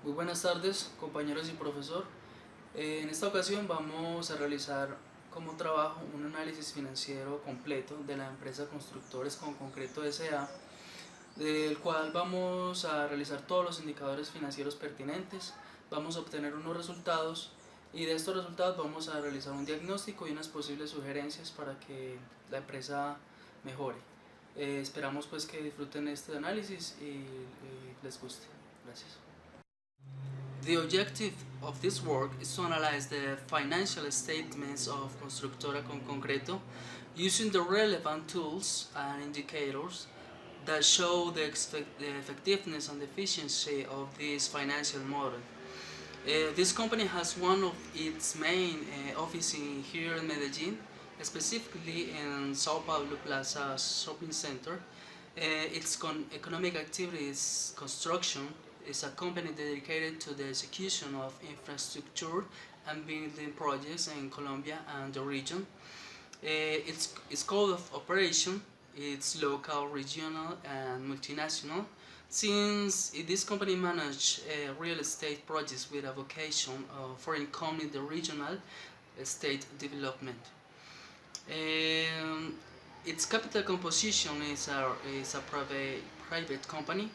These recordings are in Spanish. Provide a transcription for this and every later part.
Muy buenas tardes, compañeros y profesor. En esta ocasión vamos a realizar como trabajo un análisis financiero completo de la empresa Constructores con Concreto S.A., del cual vamos a realizar todos los indicadores financieros pertinentes, vamos a obtener unos resultados y de estos resultados vamos a realizar un diagnóstico y unas posibles sugerencias para que la empresa mejore. Esperamos pues que disfruten este análisis y les guste. Gracias. The objective of this work is to analyze the financial statements of Constructora con Concreto using the relevant tools and indicators that show the effectiveness and efficiency of this financial model. This company has one of its main offices here in Medellin, specifically in Sao Paulo Plaza Shopping Center. Its economic activities construction is a company dedicated to the execution of infrastructure and building projects in Colombia and the region. Its scope of operation is local, regional, and multinational. Since this company manages real estate projects with a vocation for income in the regional estate development. Um, its capital composition is a private company.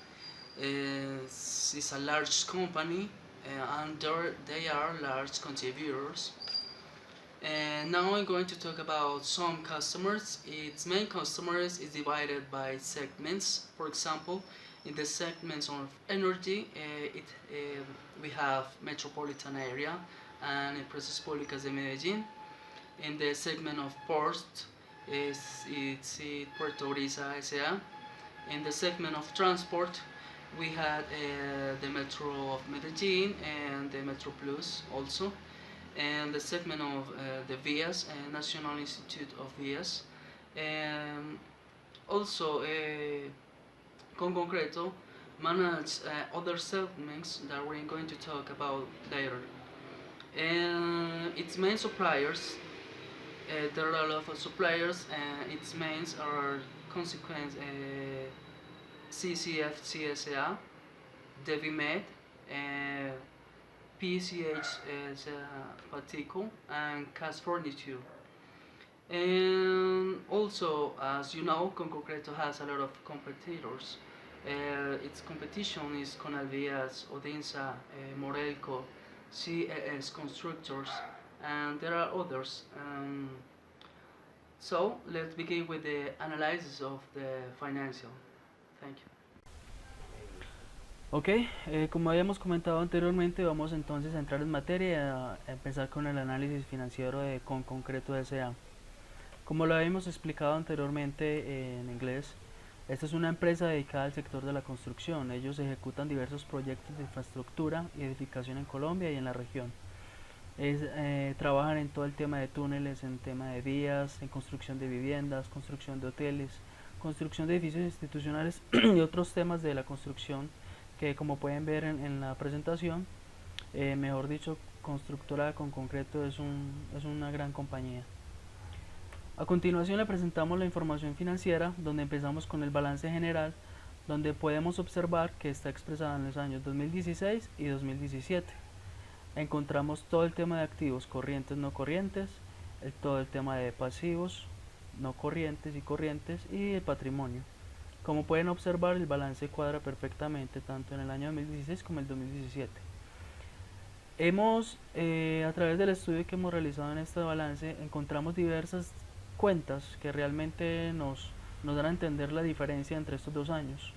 It's a large company, and they are large contributors. And now I'm going to talk about some customers. Its main customers is divided by segments. For example, in the segments of energy, we have metropolitan area and Empresas Públicas de Medellín. In the segment of port, it's Puerto Brisa S.A. In the segment of transport, we had the Metro of Medellin and the Metro Plus also. And the segment of the VIAS, National Institute of VIAS. And also, Con Concreto manage other segments that we're going to talk about later. And its main suppliers, there are a lot of suppliers, and its mains are Consequence, CCF CSA, Devimed, PCH is Patico, and Cast Furniture. And also, as you know, Concreto has a lot of competitors. Its competition is Conalvías, Odinsa, Morelco, CES Constructors, and there are others. So let's begin with the analysis of the financial. Thank you. Ok, como habíamos comentado anteriormente, vamos entonces a entrar en materia y a empezar con el análisis financiero de Con Concreto S.A. Como lo habíamos explicado anteriormente en inglés, esta es una empresa dedicada al sector de la construcción. Ellos ejecutan diversos proyectos de infraestructura y edificación en Colombia y en la región. Trabajan en todo el tema de túneles, en tema de vías, en construcción de viviendas, construcción de hoteles, construcción de edificios institucionales y otros temas de la construcción que, como pueden ver en la presentación, mejor dicho, Constructora con Concreto es una gran compañía. A continuación le presentamos la información financiera, donde empezamos con el balance general, donde podemos observar que está expresada en los años 2016 y 2017. Encontramos todo el tema de activos corrientes, no corrientes, todo el tema de pasivos, no corrientes y corrientes, y el patrimonio. Como pueden observar, el balance cuadra perfectamente tanto en el año 2016 como el 2017. A través del estudio que hemos realizado en este balance, encontramos diversas cuentas que realmente nos dan a entender la diferencia entre estos dos años.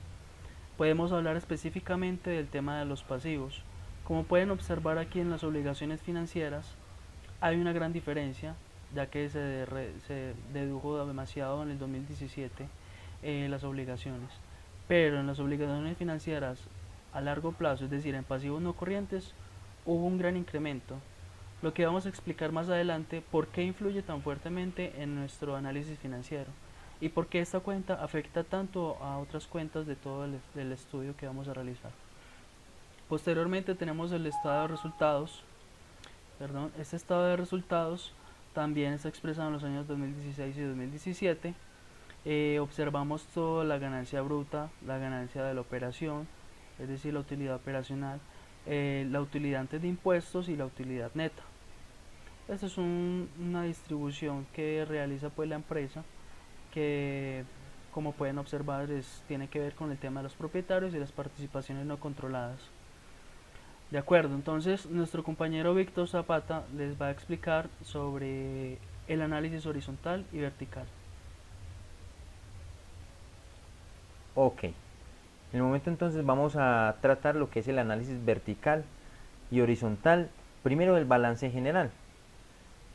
Podemos hablar específicamente del tema de los pasivos. Como pueden observar aquí en las obligaciones financieras, hay una gran diferencia, ya que se dedujo demasiado en el 2017 las obligaciones. Pero en las obligaciones financieras a largo plazo, es decir, en pasivos no corrientes, hubo un gran incremento, lo que vamos a explicar más adelante por qué influye tan fuertemente en nuestro análisis financiero y por qué esta cuenta afecta tanto a otras cuentas de todo el estudio que vamos a realizar. Posteriormente tenemos el estado de resultados. Este estado de resultados también está expresado en los años 2016 y 2017. Observamos toda la ganancia bruta, la ganancia de la operación, es decir, la utilidad operacional, la utilidad antes de impuestos y la utilidad neta. Esta es una distribución que realiza pues la empresa, que como pueden observar tiene que ver con el tema de los propietarios y las participaciones no controladas. De acuerdo, entonces nuestro compañero Víctor Zapata les va a explicar sobre el análisis horizontal y vertical. Ok, en el momento entonces vamos a tratar lo que es el análisis vertical y horizontal, primero del balance general.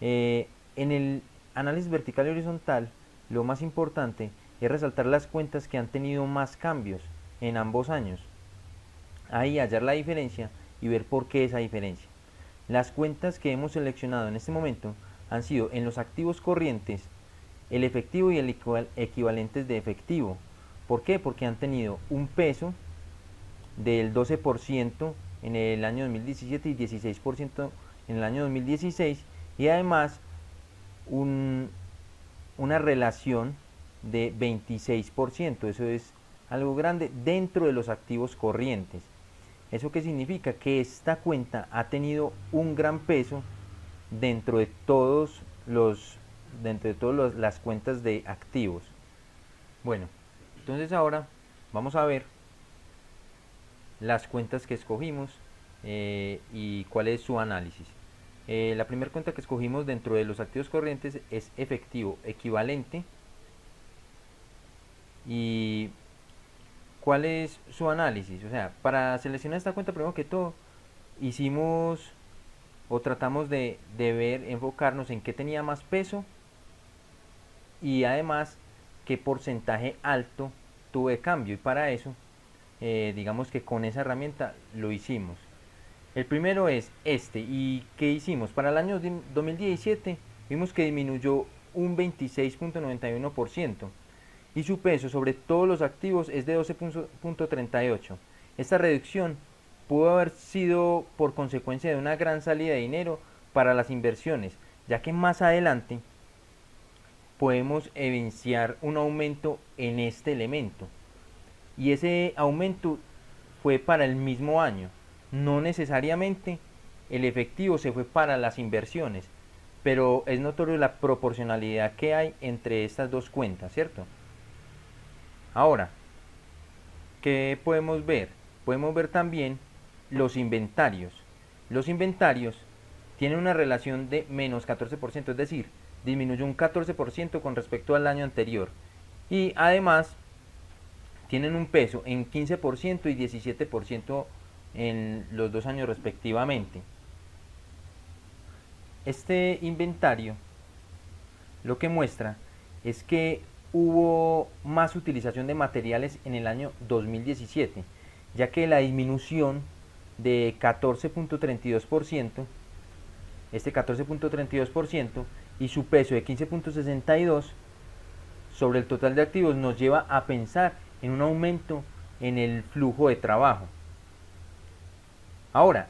En el análisis vertical y horizontal, lo más importante es resaltar las cuentas que han tenido más cambios en ambos años. Ahí hallar la diferencia y ver por qué esa diferencia. Las cuentas que hemos seleccionado en este momento han sido en los activos corrientes, el efectivo y el equivalentes de efectivo. ¿Por qué? Porque han tenido un peso del 12% en el año 2017 y 16% en el año 2016, y además una relación de 26%. Eso es algo grande dentro de los activos corrientes. ¿Eso qué significa? Que esta cuenta ha tenido un gran peso dentro de todas las cuentas de activos. Bueno, entonces ahora vamos a ver las cuentas que escogimos y cuál es su análisis. La primera cuenta que escogimos dentro de los activos corrientes es efectivo equivalente. ¿Y cuál es su análisis? O sea, para seleccionar esta cuenta, primero que todo, hicimos o tratamos de ver, enfocarnos en qué tenía más peso y además qué porcentaje alto tuvo de cambio, y para eso digamos que con esa herramienta lo hicimos. El primero es este. ¿Y qué hicimos? Para el año 2017 vimos que disminuyó un 26.91% y su peso sobre todos los activos es de 12.38. Esta reducción pudo haber sido por consecuencia de una gran salida de dinero para las inversiones, ya que más adelante podemos evidenciar un aumento en este elemento, y ese aumento fue para el mismo año. No necesariamente el efectivo se fue para las inversiones, pero es notorio la proporcionalidad que hay entre estas dos cuentas, ¿cierto? Ahora, ¿qué podemos ver? Podemos ver también los inventarios. Los inventarios tienen una relación de menos 14%, es decir, disminuyó un 14% con respecto al año anterior. Y además tienen un peso en 15% y 17% en los dos años respectivamente. Este inventario lo que muestra es que hubo más utilización de materiales en el año 2017, ya que la disminución de 14.32%, este 14.32% y su peso de 15.62 sobre el total de activos nos lleva a pensar en un aumento en el flujo de trabajo. Ahora,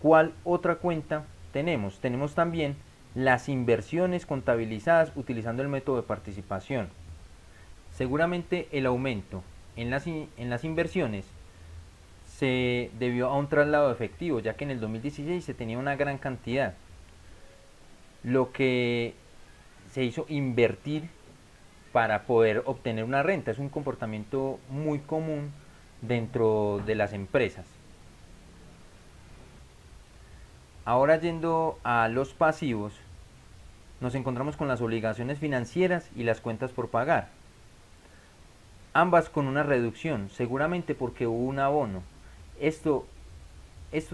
¿cuál otra cuenta tenemos? Tenemos también las inversiones contabilizadas utilizando el método de participación. Seguramente el aumento en las inversiones se debió a un traslado de efectivo, ya que en el 2016 se tenía una gran cantidad, lo que se hizo invertir para poder obtener una renta. Es un comportamiento muy común dentro de las empresas. Ahora, yendo a los pasivos, nos encontramos con las obligaciones financieras y las cuentas por pagar, ambas con una reducción, seguramente porque hubo un abono. Esto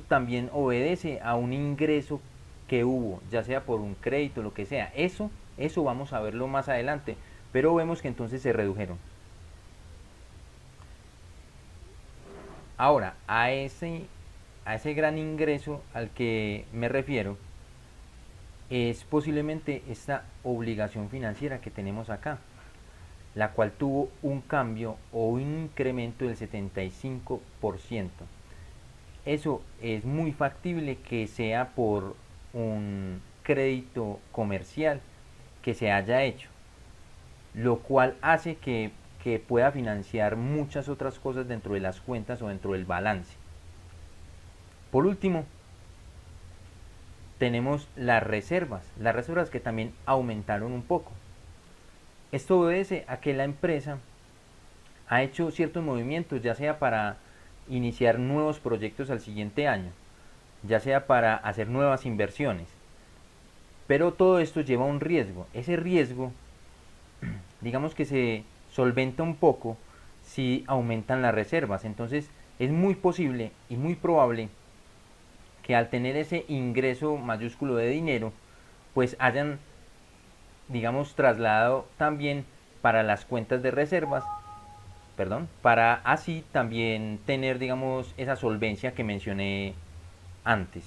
también obedece a un ingreso que hubo, ya sea por un crédito, lo que sea. Eso vamos a verlo más adelante, pero vemos que entonces se redujeron. Ahora, a ese gran ingreso al que me refiero es posiblemente esta obligación financiera que tenemos acá, la cual tuvo un cambio o un incremento del 75%. Eso es muy factible que sea por un crédito comercial que se haya hecho, lo cual hace que pueda financiar muchas otras cosas dentro de las cuentas o dentro del balance. Por último, tenemos las reservas que también aumentaron un poco. Esto obedece a que la empresa ha hecho ciertos movimientos, ya sea para iniciar nuevos proyectos al siguiente año, ya sea para hacer nuevas inversiones. Pero todo esto lleva un riesgo. Ese riesgo, digamos que se solventa un poco si aumentan las reservas. Entonces es muy posible y muy probable que al tener ese ingreso mayúsculo de dinero, pues hayan, digamos, trasladado también para las cuentas de reservas, para así también tener, digamos, esa solvencia que mencioné antes.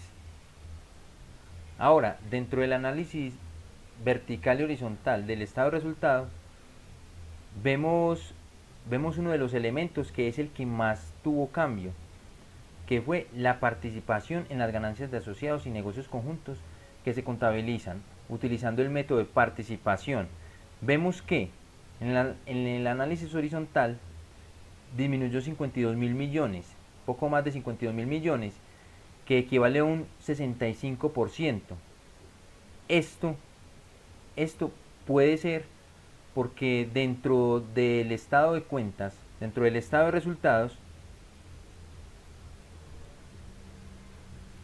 Ahora, dentro del análisis vertical y horizontal del estado de resultado, vemos uno de los elementos que es el que más tuvo cambio, que fue la participación en las ganancias de asociados y negocios conjuntos que se contabilizan utilizando el método de participación. Vemos que en el análisis horizontal disminuyó 52.000 millones, poco más de 52.000 millones, que equivale a un 65%. Esto puede ser porque dentro del estado de cuentas, dentro del estado de resultados,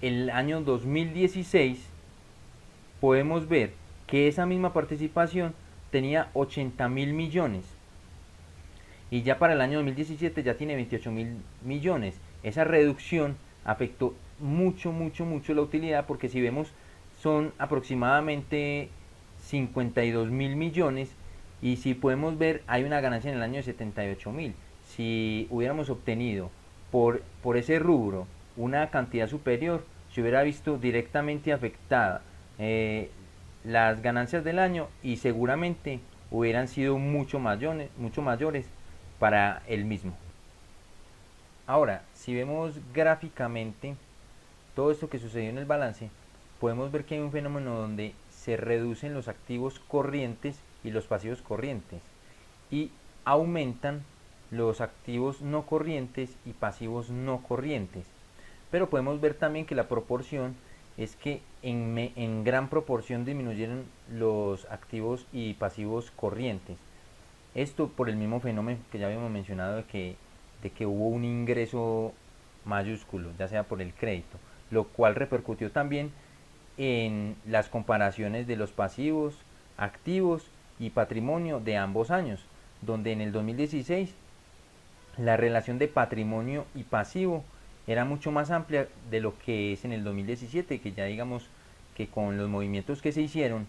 el año 2016 podemos ver que esa misma participación tenía 80.000 millones y ya para el año 2017 ya tiene 28.000 millones. Esa reducción afectó mucho la utilidad, porque si vemos son aproximadamente 52.000 millones y si podemos ver hay una ganancia en el año de 78.000. Si hubiéramos obtenido por ese rubro una cantidad superior, se hubiera visto directamente afectada las ganancias del año y seguramente hubieran sido mucho mayores para el mismo. Ahora, si vemos gráficamente todo esto que sucedió en el balance, podemos ver que hay un fenómeno donde se reducen los activos corrientes y los pasivos corrientes y aumentan los activos no corrientes y pasivos no corrientes. Pero podemos ver también que la proporción es que en gran proporción disminuyeron los activos y pasivos corrientes. Esto por el mismo fenómeno que ya habíamos mencionado de que hubo un ingreso mayúsculo, ya sea por el crédito, lo cual repercutió también en las comparaciones de los pasivos, activos y patrimonio de ambos años, donde en el 2016 la relación de patrimonio y pasivo era mucho más amplia de lo que es en el 2017, que ya digamos que con los movimientos que se hicieron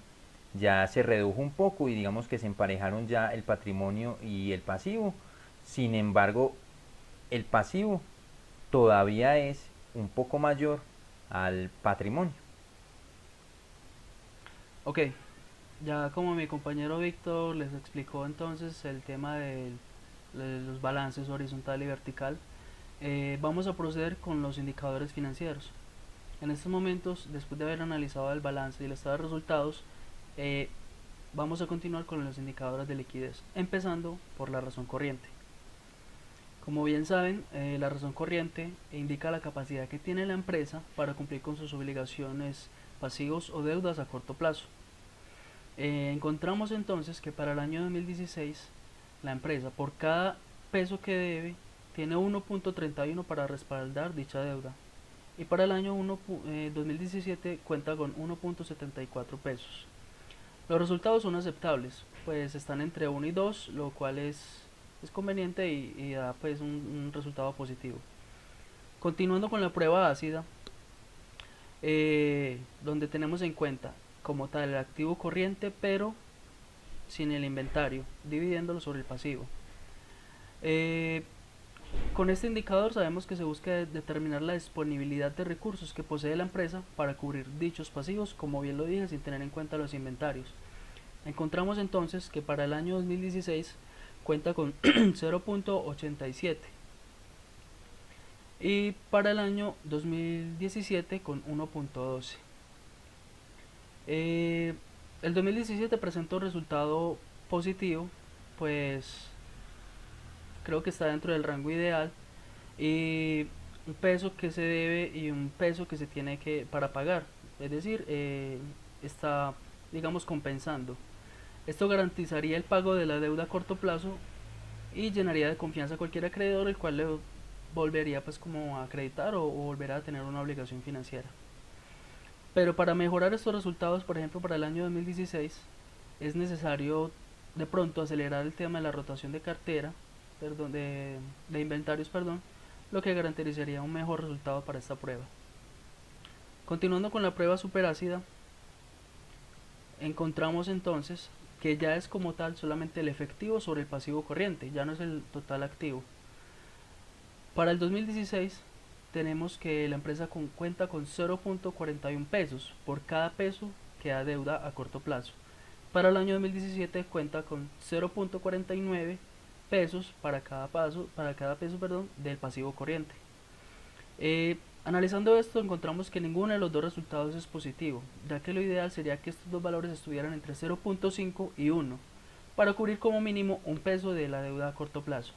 ya se redujo un poco y digamos que se emparejaron ya el patrimonio y el pasivo. Sin embargo, el pasivo todavía es un poco mayor al patrimonio. Ok, ya como mi compañero Víctor les explicó entonces el tema de los balances horizontal y vertical, vamos a proceder con los indicadores financieros. En estos momentos, después de haber analizado el balance y el estado de resultados, vamos a continuar con los indicadores de liquidez, empezando por la razón corriente. Como bien saben, la razón corriente indica la capacidad que tiene la empresa para cumplir con sus obligaciones, pasivos o deudas a corto plazo. Encontramos entonces que para el año 2016 la empresa por cada peso que debe tiene 1.31 para respaldar dicha deuda y para el año 2017 cuenta con 1.74 pesos. Los resultados son aceptables, pues están entre 1 y 2, lo cual es conveniente y da pues un resultado positivo. Continuando con la prueba ácida, donde tenemos en cuenta como tal el activo corriente pero sin el inventario, dividiéndolo sobre el pasivo. Con este indicador sabemos que se busca determinar la disponibilidad de recursos que posee la empresa para cubrir dichos pasivos, como bien lo dije, sin tener en cuenta los inventarios. Encontramos entonces que para el año 2016 cuenta con 0.87 y para el año 2017 con 1.12. El 2017 presentó un resultado positivo, pues creo que está dentro del rango ideal y un peso que se debe y un peso que se tiene que para pagar, es decir, está, digamos, compensando. Esto garantizaría el pago de la deuda a corto plazo y llenaría de confianza a cualquier acreedor, el cual le volvería pues como a acreditar o volverá a tener una obligación financiera. Pero para mejorar estos resultados, por ejemplo para el año 2016, es necesario de pronto acelerar el tema de la rotación de cartera, perdón, de inventarios, perdón, lo que garantizaría un mejor resultado para esta prueba. Continuando con la prueba superácida, encontramos entonces que ya es como tal solamente el efectivo sobre el pasivo corriente, ya no es el total activo. Para el 2016 tenemos que la empresa cuenta con 0.41 pesos por cada peso que da deuda a corto plazo. Para el año 2017 cuenta con 0.49 pesos para cada peso del pasivo corriente. Analizando esto encontramos que ninguno de los dos resultados es positivo, ya que lo ideal sería que estos dos valores estuvieran entre 0.5 y 1 para cubrir como mínimo un peso de la deuda a corto plazo.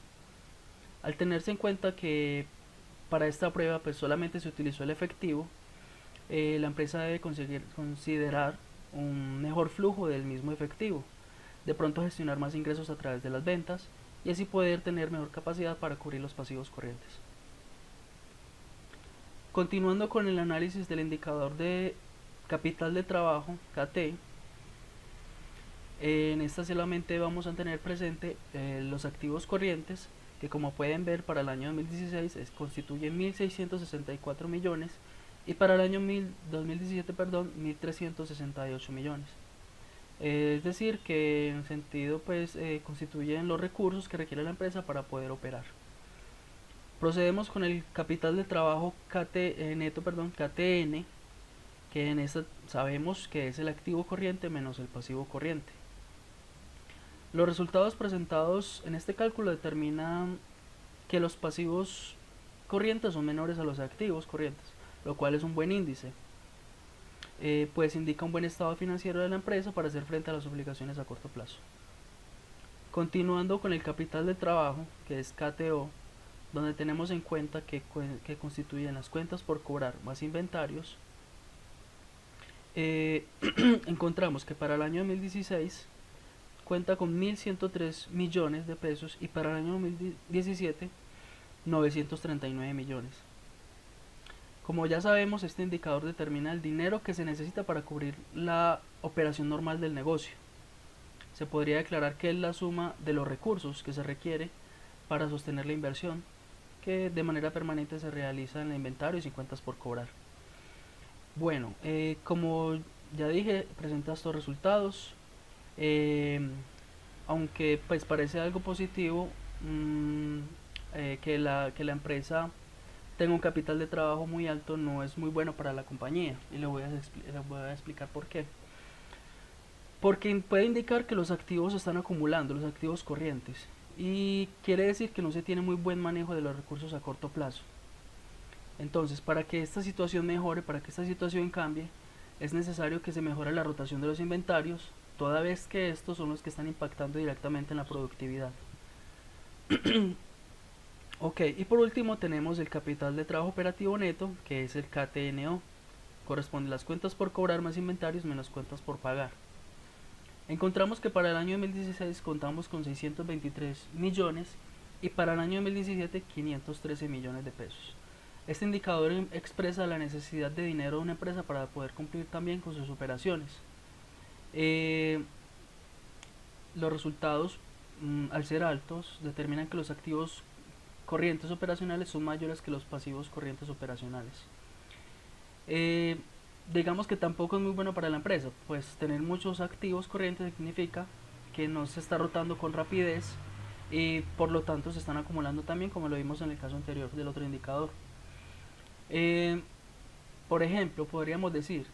Al tenerse en cuenta que para esta prueba pues solamente se utilizó el efectivo, la empresa debe considerar un mejor flujo del mismo efectivo, de pronto gestionar más ingresos a través de las ventas y así poder tener mejor capacidad para cubrir los pasivos corrientes. Continuando con el análisis del indicador de capital de trabajo, KT, en esta solamente vamos a tener presente los activos corrientes, que como pueden ver para el año 2016 constituyen 1.664 millones y para el año 2017, 1.368 millones. Es decir, que en sentido pues constituyen los recursos que requiere la empresa para poder operar. Procedemos con el capital de trabajo KTN, que en esta sabemos que es el activo corriente menos el pasivo corriente. Los resultados presentados en este cálculo determinan que los pasivos corrientes son menores a los activos corrientes, lo cual es un buen índice, pues indica un buen estado financiero de la empresa para hacer frente a las obligaciones a corto plazo. Continuando con el capital de trabajo, que es KTO, donde tenemos en cuenta que constituyen las cuentas por cobrar más inventarios, encontramos que para el año 2016 cuenta con 1.103 millones de pesos y para el año 2017 939 millones. Como ya sabemos, este indicador determina el dinero que se necesita para cubrir la operación normal del negocio. Se podría declarar que es la suma de los recursos que se requiere para sostener la inversión, que de manera permanente se realiza en el inventario y sin cuentas por cobrar. Bueno, como ya dije, presenta estos resultados. Aunque pues parece algo positivo que la empresa tenga un capital de trabajo muy alto, no es muy bueno para la compañía, y le voy a explicar por qué. Porque puede indicar que los activos se están acumulando, los activos corrientes, y quiere decir que no se tiene muy buen manejo de los recursos a corto plazo. Entonces, para que esta situación mejore, para que esta situación cambie, es necesario que se mejore la rotación de los inventarios, toda vez que estos son los que están impactando directamente en la productividad. Ok, y por último tenemos el capital de trabajo operativo neto, que es el KTNO. Corresponde a las cuentas por cobrar más inventarios menos cuentas por pagar. Encontramos que para el año 2016 contamos con 623 millones y para el año 2017 513 millones de pesos. Este indicador expresa la necesidad de dinero de una empresa para poder cumplir también con sus operaciones. Los resultados, al ser altos, determinan que los activos corrientes operacionales son mayores que los pasivos corrientes operacionales. Digamos que tampoco es muy bueno para la empresa, pues tener muchos activos corrientes significa que no se está rotando con rapidez y por lo tanto se están acumulando también, como lo vimos en el caso anterior del otro indicador. Por ejemplo, podríamos decir,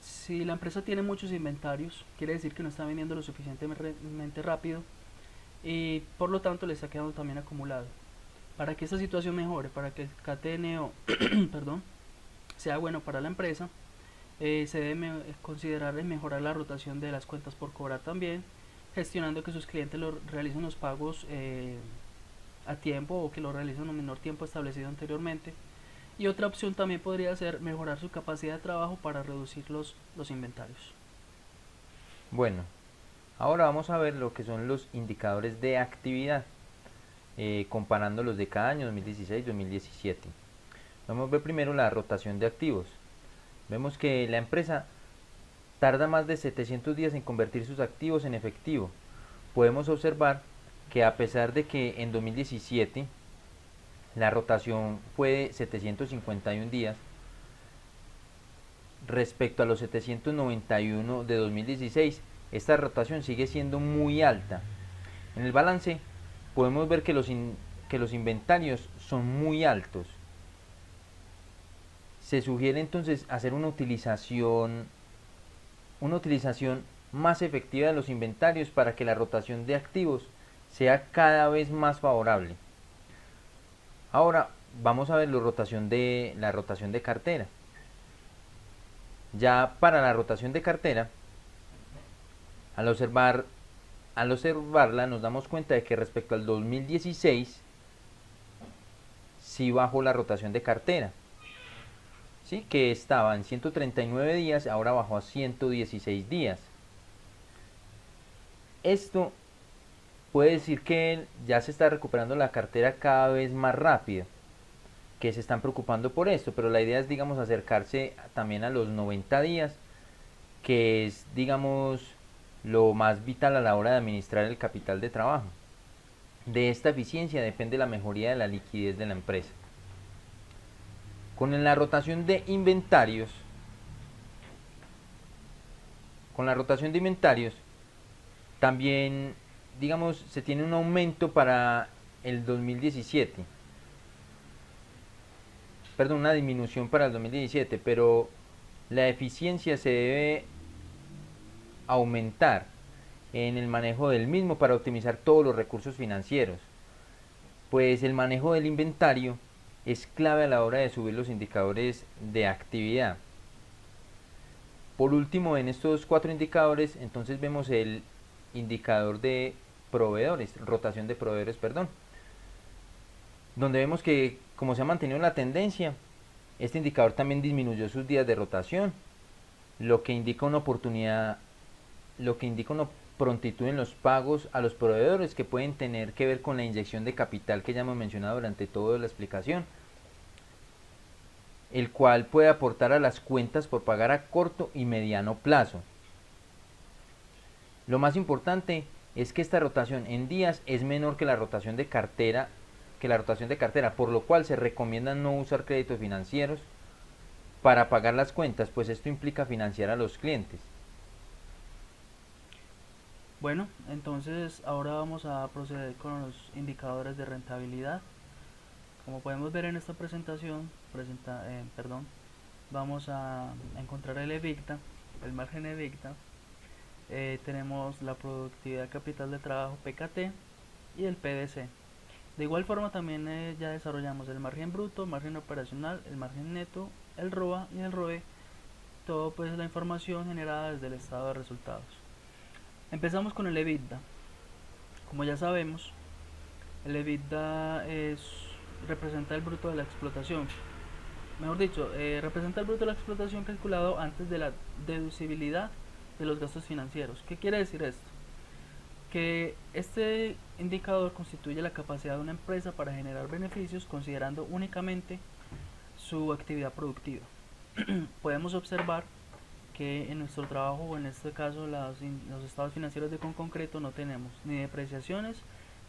si la empresa tiene muchos inventarios, quiere decir que no está vendiendo lo suficientemente rápido y por lo tanto le está quedando también acumulado. Para que esta situación mejore, para que el KTNO sea bueno para la empresa, se debe considerar mejorar la rotación de las cuentas por cobrar también, gestionando que sus clientes realicen los pagos a tiempo o que lo realicen en un menor tiempo establecido anteriormente, Y otra opción también podría ser mejorar su capacidad de trabajo para reducir los inventarios. Bueno, ahora vamos a ver lo que son los indicadores de actividad, comparando los de cada año, 2016 2017. Vamos a ver primero la rotación de activos. Vemos que la empresa tarda más de 700 días en convertir sus activos en efectivo. Podemos observar que a pesar de que en 2017 la rotación fue de 751 días, respecto a los 791 de 2016, esta rotación sigue siendo muy alta. En el balance podemos ver que los inventarios son muy altos. Se sugiere entonces hacer una utilización más efectiva de los inventarios para que la rotación de activos sea cada vez más favorable. Ahora vamos a ver la rotación de cartera. Ya para la rotación de cartera, al observarla nos damos cuenta de que respecto al 2016 sí bajó la rotación de cartera. ¿Sí? Que estaba en 139 días, ahora bajó a 116 días. Esto puede decir que ya se está recuperando la cartera cada vez más rápido, que se están preocupando por esto, pero la idea es, digamos, acercarse también a los 90 días, que es, digamos, lo más vital a la hora de administrar el capital de trabajo. De esta eficiencia depende la mejoría de la liquidez de la empresa. Con la rotación de inventarios, también, digamos, se tiene un aumento para el 2017. Perdón, una disminución para el 2017, pero la eficiencia se debe aumentar en el manejo del mismo para optimizar todos los recursos financieros, pues el manejo del inventario es clave a la hora de subir los indicadores de actividad. Por último, en estos 4 indicadores, entonces vemos el indicador de proveedores, rotación de proveedores, perdón, donde vemos que como se ha mantenido la tendencia, este indicador también disminuyó sus días de rotación, lo que indica una prontitud en los pagos a los proveedores que pueden tener que ver con la inyección de capital que ya hemos mencionado durante toda la explicación, el cual puede aportar a las cuentas por pagar a corto y mediano plazo. Lo más importante es que esta rotación en días es menor que la rotación de cartera, por lo cual se recomienda no usar créditos financieros para pagar las cuentas, pues esto implica financiar a los clientes. Bueno, entonces ahora vamos a proceder con los indicadores de rentabilidad. Como podemos ver en esta presentación, vamos a encontrar el EBITDA, el margen EBITDA. Tenemos la productividad capital de trabajo PKT y el PDC. De igual forma también ya desarrollamos el margen bruto, margen operacional, el margen neto, el ROA y el ROE. Todo pues la información generada desde el estado de resultados. Empezamos con el EBITDA. Como ya sabemos, el EBITDA representa el bruto de la explotación. Mejor dicho, representa el bruto de la explotación calculado antes de la deducibilidad de los gastos financieros. ¿Qué quiere decir esto? Que este indicador constituye la capacidad de una empresa para generar beneficios considerando únicamente su actividad productiva. Podemos observar que en nuestro trabajo, o en este caso los estados financieros de Conconcreto, no tenemos ni depreciaciones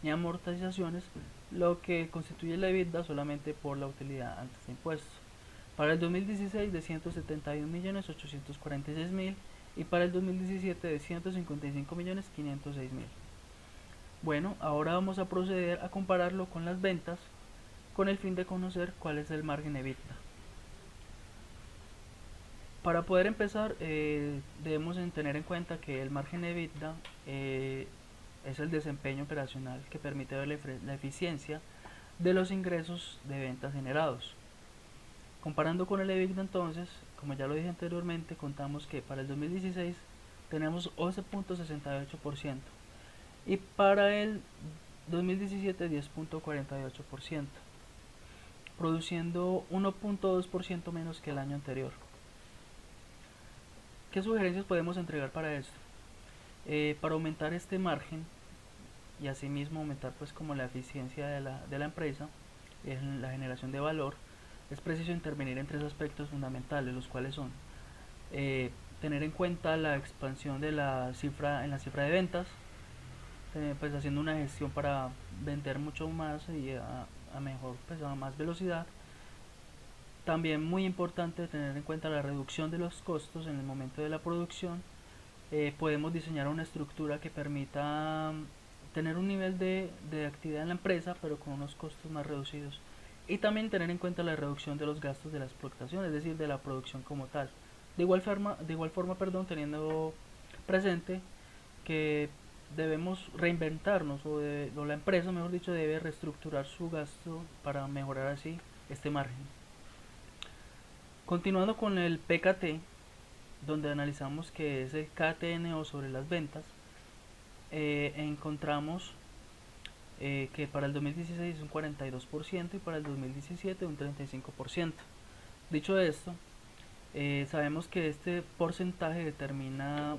ni amortizaciones, lo que constituye la EBITDA solamente por la utilidad antes de impuestos. Para el 2016 de 171.846.000 y para el 2017 de 155.506.000. Bueno, ahora vamos a proceder a compararlo con las ventas con el fin de conocer cuál es el margen EBITDA. Para poder empezar, debemos tener en cuenta que el margen EBITDA es el desempeño operacional que permite ver la eficiencia de los ingresos de ventas generados. Comparando con el EBITDA, entonces, como ya lo dije anteriormente, contamos que para el 2016 tenemos 11.68% y para el 2017 10.48%. produciendo 1.2% menos que el año anterior. ¿Qué sugerencias podemos entregar para esto? Para aumentar este margen y asimismo aumentar pues como la eficiencia de la empresa en la generación de valor, es preciso intervenir en tres aspectos fundamentales, los cuales son tener en cuenta la expansión de la cifra de ventas, pues haciendo una gestión para vender mucho más y a mejor, pues a más velocidad. También muy importante tener en cuenta la reducción de los costos en el momento de la producción. Podemos diseñar una estructura que permita tener un nivel de actividad en la empresa pero con unos costos más reducidos, y también tener en cuenta la reducción de los gastos de la explotación, es decir, de la producción como tal. De igual forma, teniendo presente que debemos reinventarnos o la empresa, mejor dicho, debe reestructurar su gasto para mejorar así este margen. Continuando con el PKT, donde analizamos que es el KTNO sobre las ventas, encontramos que para el 2016 es un 42% y para el 2017 un 35%. Dicho esto, sabemos que este porcentaje determina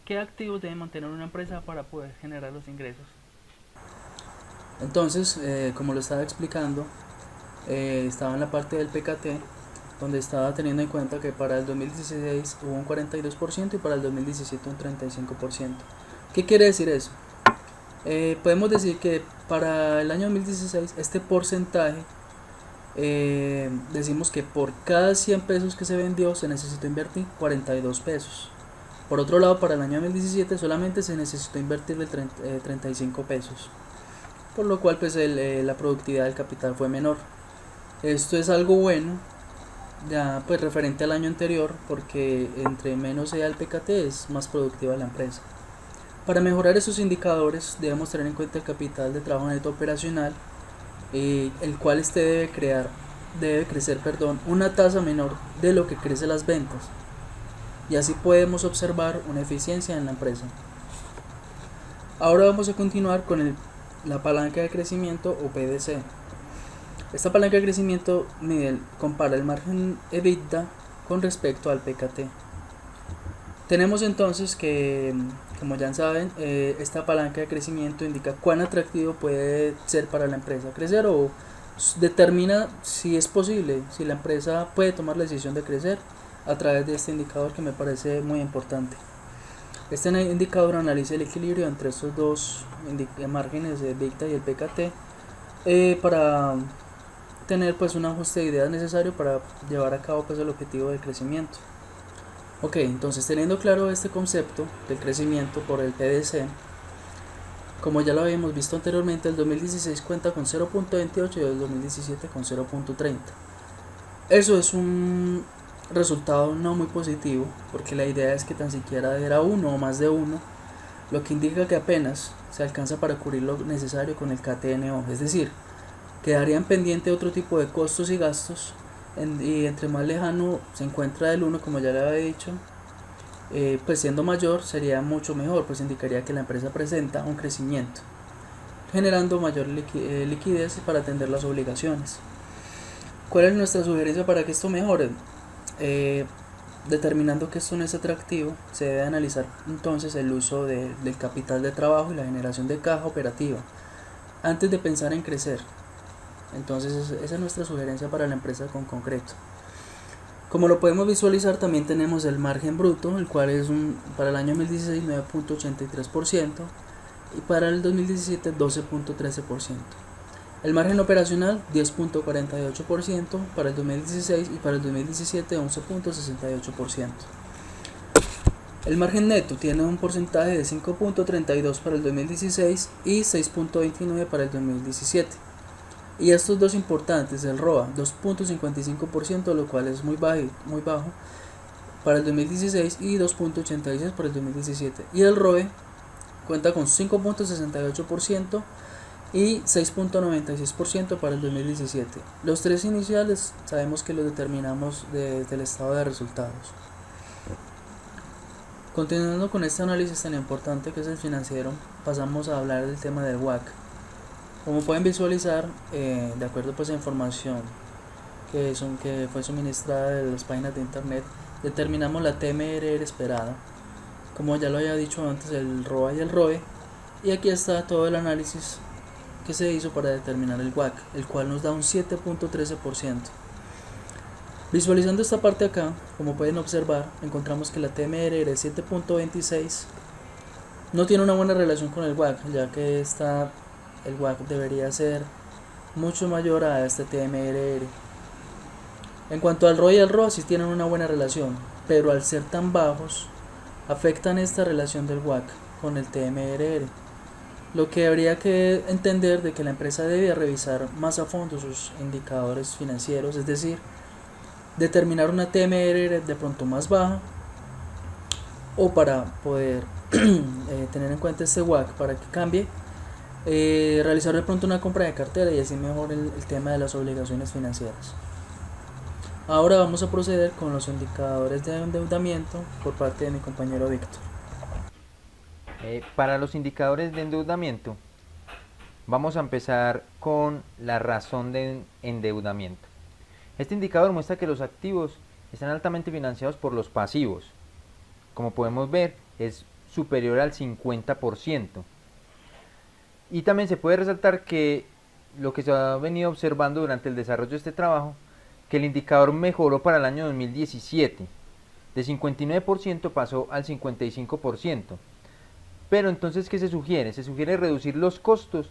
qué activos debe mantener una empresa para poder generar los ingresos. Entonces, como lo estaba explicando, estaba en la parte del PKT, donde estaba teniendo en cuenta que para el 2016 hubo un 42% y para el 2017 un 35%. ¿Qué quiere decir eso? Podemos decir que para el año 2016 este porcentaje, decimos que por cada 100 pesos que se vendió se necesitó invertir 42 pesos. Por otro lado, para el año 2017 solamente se necesitó invertir 35 pesos, por lo cual pues la productividad del capital fue menor. Esto es algo bueno, ya pues referente al año anterior, porque entre menos sea el PKT es más productiva la empresa. Para mejorar esos indicadores debemos tener en cuenta el capital de trabajo neto operacional, el cual debe crecer una tasa menor de lo que crece las ventas, y así podemos observar una eficiencia en la empresa. Ahora vamos a continuar con la palanca de crecimiento o PDC. Esta palanca de crecimiento compara el margen EBITDA con respecto al PKT. Tenemos entonces que, como ya saben, esta palanca de crecimiento indica cuán atractivo puede ser para la empresa crecer, o determina si es posible, si la empresa puede tomar la decisión de crecer a través de este indicador, que me parece muy importante. Este indicador analiza el equilibrio entre estos dos márgenes de EBITDA y el PKT, para tener pues un ajuste de ideas necesario para llevar a cabo pues el objetivo del crecimiento. Ok, entonces teniendo claro este concepto del crecimiento por el PDC, como ya lo habíamos visto anteriormente, el 2016 cuenta con 0.28 y el 2017 con 0.30. Eso es un resultado no muy positivo, porque la idea es que tan siquiera era 1 o más de 1, lo que indica que apenas se alcanza para cubrir lo necesario con el KTNO, es decir, quedarían pendiente otro tipo de costos y gastos, y entre más lejano se encuentra del 1, como ya le había dicho, pues siendo mayor sería mucho mejor, pues indicaría que la empresa presenta un crecimiento, generando mayor liquidez para atender las obligaciones. ¿Cuál es nuestra sugerencia para que esto mejore? Determinando que esto no es atractivo, se debe analizar entonces el uso del capital de trabajo y la generación de caja operativa antes de pensar en crecer. Entonces esa es nuestra sugerencia para la empresa con concreto. Como lo podemos visualizar, también tenemos el margen bruto, el cual es para el año 2016 9.83% y para el 2017 12.13%. El margen operacional 10.48% para el 2016 y para el 2017 11.68%. El margen neto tiene un porcentaje de 5.32 para el 2016 y 6.29 para el 2017. Y estos dos importantes, el ROA 2.55%, lo cual es muy bajo para el 2016, y 2.86 para el 2017. Y el ROE cuenta con 5.68% y 6.96% para el 2017. Los tres iniciales sabemos que los determinamos desde el estado de resultados. Continuando con este análisis tan importante que es el financiero, pasamos a hablar del tema del WACC. Como pueden visualizar, de acuerdo pues a información que fue suministrada de las páginas de internet, determinamos la TMRR esperada, como ya lo había dicho antes, el ROA y el ROE, y aquí está todo el análisis que se hizo para determinar el WACC, el cual nos da un 7.13%. Visualizando esta parte acá, como pueden observar, encontramos que la TMRR 7.26 no tiene una buena relación con el WACC, ya que el WACC debería ser mucho mayor a este TMRR. En cuanto al ROE y al ROA, sí tienen una buena relación, pero al ser tan bajos, afectan esta relación del WACC con el TMRR, lo que habría que entender de que la empresa debe revisar más a fondo sus indicadores financieros, es decir, determinar una TMRR de pronto más baja, o para poder tener en cuenta este WACC para que cambie, realizar de pronto una compra de cartera y así mejor el tema de las obligaciones financieras. Ahora vamos a proceder con los indicadores de endeudamiento por parte de mi compañero Víctor. Para los indicadores de endeudamiento, vamos a empezar con la razón de endeudamiento. Este indicador muestra que los activos están altamente financiados por los pasivos. Como podemos ver, es superior al 50%. Y también se puede resaltar que lo que se ha venido observando durante el desarrollo de este trabajo, que el indicador mejoró para el año 2017. De 59% pasó al 55%. Pero entonces, ¿qué se sugiere? Se sugiere reducir los costos,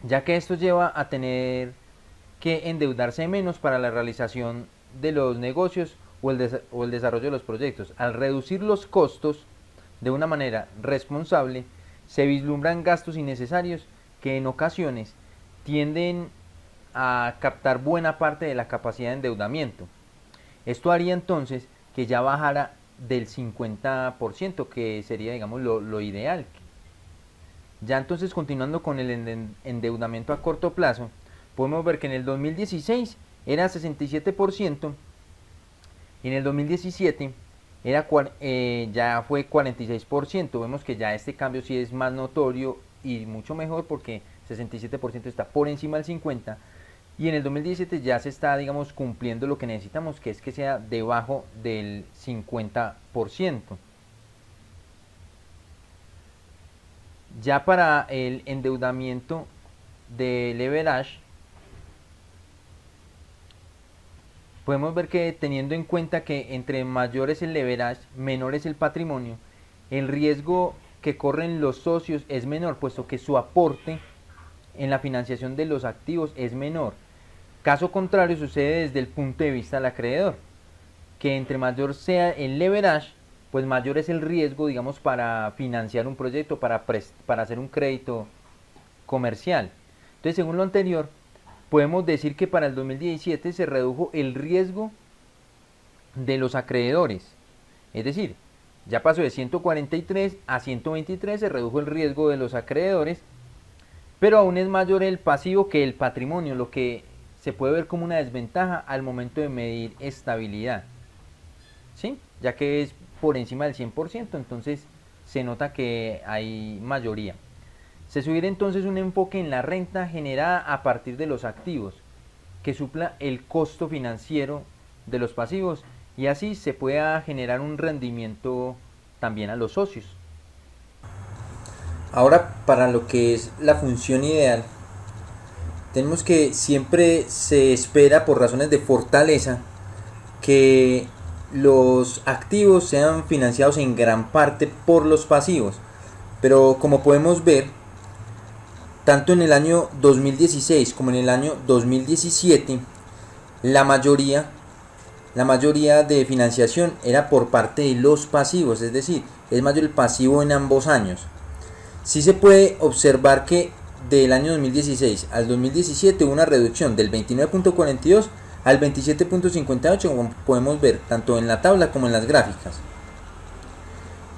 ya que esto lleva a tener que endeudarse menos para la realización de los negocios o el desarrollo de los proyectos. Al reducir los costos de una manera responsable, se vislumbran gastos innecesarios que en ocasiones tienden a captar buena parte de la capacidad de endeudamiento. Esto haría entonces que ya bajara del 50%, que sería, digamos, lo ideal. Ya entonces, continuando con el endeudamiento a corto plazo, podemos ver que en el 2016 era 67% y en el 2017 ya fue 46%. Vemos que ya este cambio sí es más notorio y mucho mejor, porque 67% está por encima del 50%, y en el 2017 ya se está, digamos, cumpliendo lo que necesitamos, que es que sea debajo del 50%. Ya para el endeudamiento de leverage, podemos ver que, teniendo en cuenta que entre mayor es el leverage, menor es el patrimonio, el riesgo que corren los socios es menor, puesto que su aporte en la financiación de los activos es menor. Caso contrario sucede desde el punto de vista del acreedor, que entre mayor sea el leverage, pues mayor es el riesgo, digamos, para financiar un proyecto, para hacer un crédito comercial. Entonces, según lo anterior, podemos decir que para el 2017 se redujo el riesgo de los acreedores. Es decir, ya pasó de 143 a 123, se redujo el riesgo de los acreedores, pero aún es mayor el pasivo que el patrimonio, lo que se puede ver como una desventaja al momento de medir estabilidad, ¿sí? Ya que es por encima del 100%, entonces se nota que hay mayoría. Se sugiere entonces un enfoque en la renta generada a partir de los activos, que supla el costo financiero de los pasivos, y así se pueda generar un rendimiento también a los socios. Ahora, para lo que es la función ideal, tenemos que siempre se espera, por razones de fortaleza, que los activos sean financiados en gran parte por los pasivos. Pero como podemos ver, tanto en el año 2016 como en el año 2017, la mayoría de financiación era por parte de los pasivos, es decir, es mayor el pasivo en ambos años. Sí se puede observar que del año 2016 al 2017 hubo una reducción del 29.42 al 27.58, como podemos ver tanto en la tabla como en las gráficas.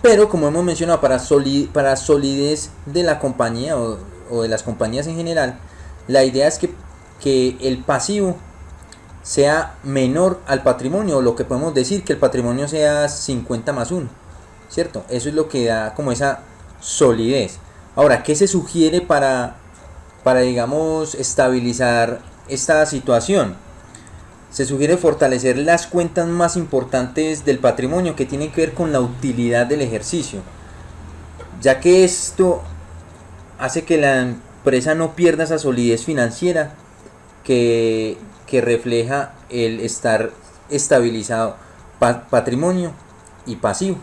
Pero como hemos mencionado, para solidez de la compañía o de las compañías en general, la idea es que el pasivo sea menor al patrimonio, o lo que podemos decir que el patrimonio sea 50 más 1, ¿cierto? Eso es lo que da como esa solidez. Ahora, ¿qué se sugiere para digamos, estabilizar esta situación. Se sugiere fortalecer las cuentas más importantes del patrimonio que tienen que ver con la utilidad del ejercicio, ya que esto hace que la empresa no pierda esa solidez financiera que refleja el estar estabilizado patrimonio y pasivo.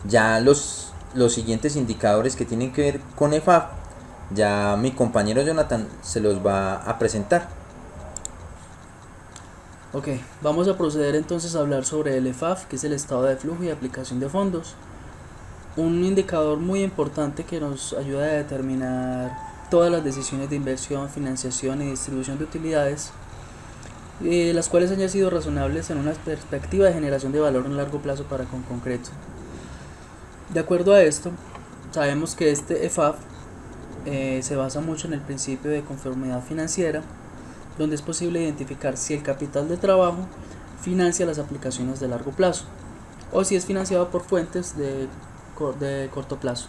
Ya los siguientes indicadores que tienen que ver con EFAF, ya mi compañero Jonathan se los va a presentar. Ok, vamos a proceder entonces a hablar sobre el EFAF, que es el estado de flujo y aplicación de fondos. Un indicador muy importante que nos ayuda a determinar todas las decisiones de inversión, financiación y distribución de utilidades, las cuales hayan sido razonables en una perspectiva de generación de valor en largo plazo para Concreto. De acuerdo a esto, sabemos que este EFAF se basa mucho en el principio de conformidad financiera, donde es posible identificar si el capital de trabajo financia las aplicaciones de largo plazo o si es financiado por fuentes de corto plazo.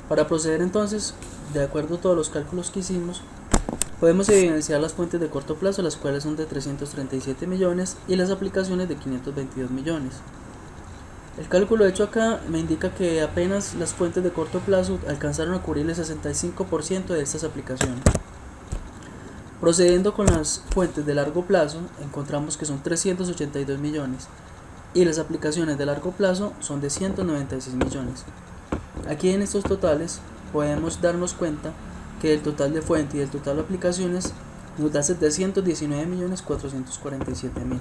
Para proceder entonces, de acuerdo a todos los cálculos que hicimos, podemos evidenciar las fuentes de corto plazo, las cuales son de 337 millones, y las aplicaciones de 522 millones. El cálculo hecho acá me indica que apenas las fuentes de corto plazo alcanzaron a cubrir el 65% de estas aplicaciones. Procediendo con las fuentes de largo plazo, encontramos que son 382 millones y las aplicaciones de largo plazo son de 196 millones. Aquí en estos totales podemos darnos cuenta que el total de fuente y el total de aplicaciones nos da 719.447.000.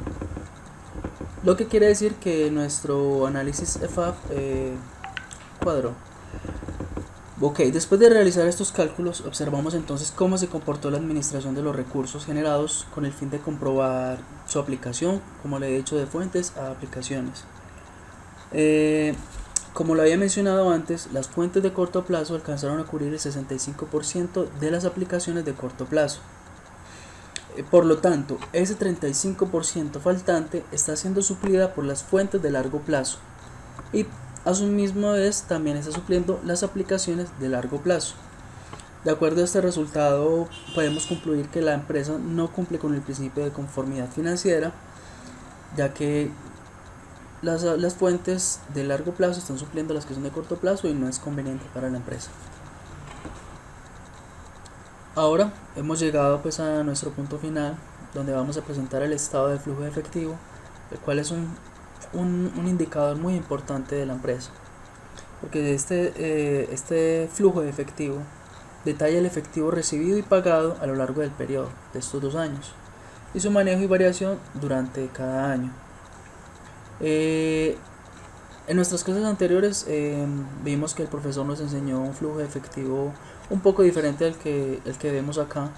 Lo que quiere decir que nuestro análisis EFAF cuadró. Ok, después de realizar estos cálculos, observamos entonces cómo se comportó la administración de los recursos generados con el fin de comprobar su aplicación, como le he dicho, de fuentes a aplicaciones. Como lo había mencionado antes, las fuentes de corto plazo alcanzaron a cubrir el 65% de las aplicaciones de corto plazo. Por lo tanto, ese 35% faltante está siendo suplida por las fuentes de largo plazo y a su misma vez también está supliendo las aplicaciones de largo plazo. De acuerdo a este resultado, podemos concluir que la empresa no cumple con el principio de conformidad financiera, ya que las fuentes de largo plazo están supliendo las que son de corto plazo y no es conveniente para la empresa. Ahora hemos llegado pues a nuestro punto final, donde vamos a presentar el estado de flujo de efectivo, el cual es un indicador muy importante de la empresa, porque este flujo de efectivo detalla el efectivo recibido y pagado a lo largo del periodo de estos 2 años y su manejo y variación durante cada año. En nuestras clases anteriores vimos que el profesor nos enseñó un flujo de efectivo un poco diferente al que vemos acá.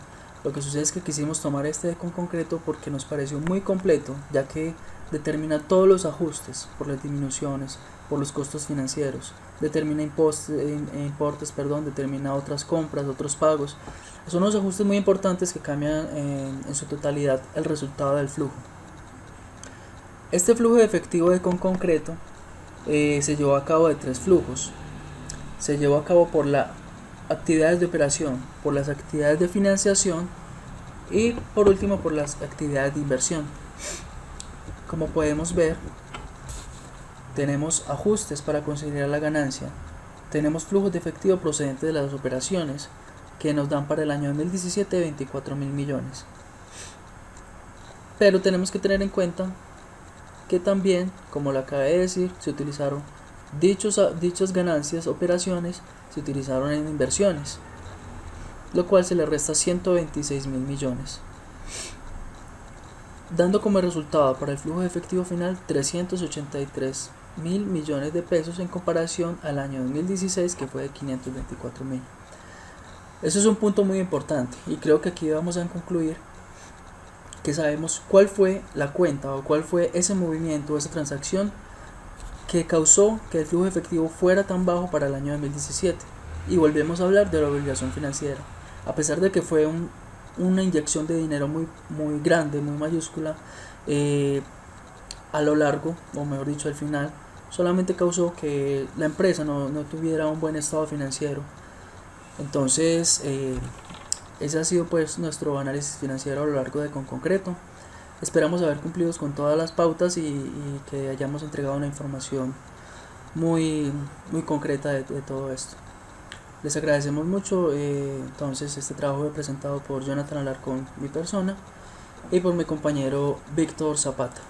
Lo que sucede es que quisimos tomar este con concreto porque nos pareció muy completo, ya que determina todos los ajustes por las disminuciones, por los costos financieros, determina determina otras compras, otros pagos. Son unos ajustes muy importantes que cambian en su totalidad el resultado del flujo. Este flujo de efectivo de con concreto se llevó a cabo de 3 flujos. Se llevó a cabo por las actividades de operación, por las actividades de financiación y por último por las actividades de inversión. Como podemos ver, tenemos ajustes para considerar la ganancia, tenemos flujos de efectivo procedentes de las operaciones que nos dan para el año 2017 24.000 millones. Pero tenemos que tener en cuenta que también, como lo acabé de decir, se utilizaron dichas ganancias, operaciones, se utilizaron en inversiones, lo cual se le resta 126.000 millones, dando como resultado para el flujo de efectivo final 383.000 millones de pesos en comparación al año 2016, que fue de 524.000. Eso es un punto muy importante y creo que aquí vamos a concluir que sabemos cuál fue la cuenta o cuál fue ese movimiento, esa transacción que causó que el flujo efectivo fuera tan bajo para el año 2017. Y volvemos a hablar de la obligación financiera. A pesar de que fue una inyección de dinero muy grande, muy mayúscula, a lo largo, o mejor dicho al final, solamente causó que la empresa no tuviera un buen estado financiero. Entonces, ese ha sido pues nuestro análisis financiero a lo largo de Con Concreto. Esperamos haber cumplido con todas las pautas y que hayamos entregado una información muy concreta de todo esto. Les agradecemos mucho. Entonces, este trabajo fue presentado por Jonathan Alarcón, mi persona, y por mi compañero Víctor Zapata.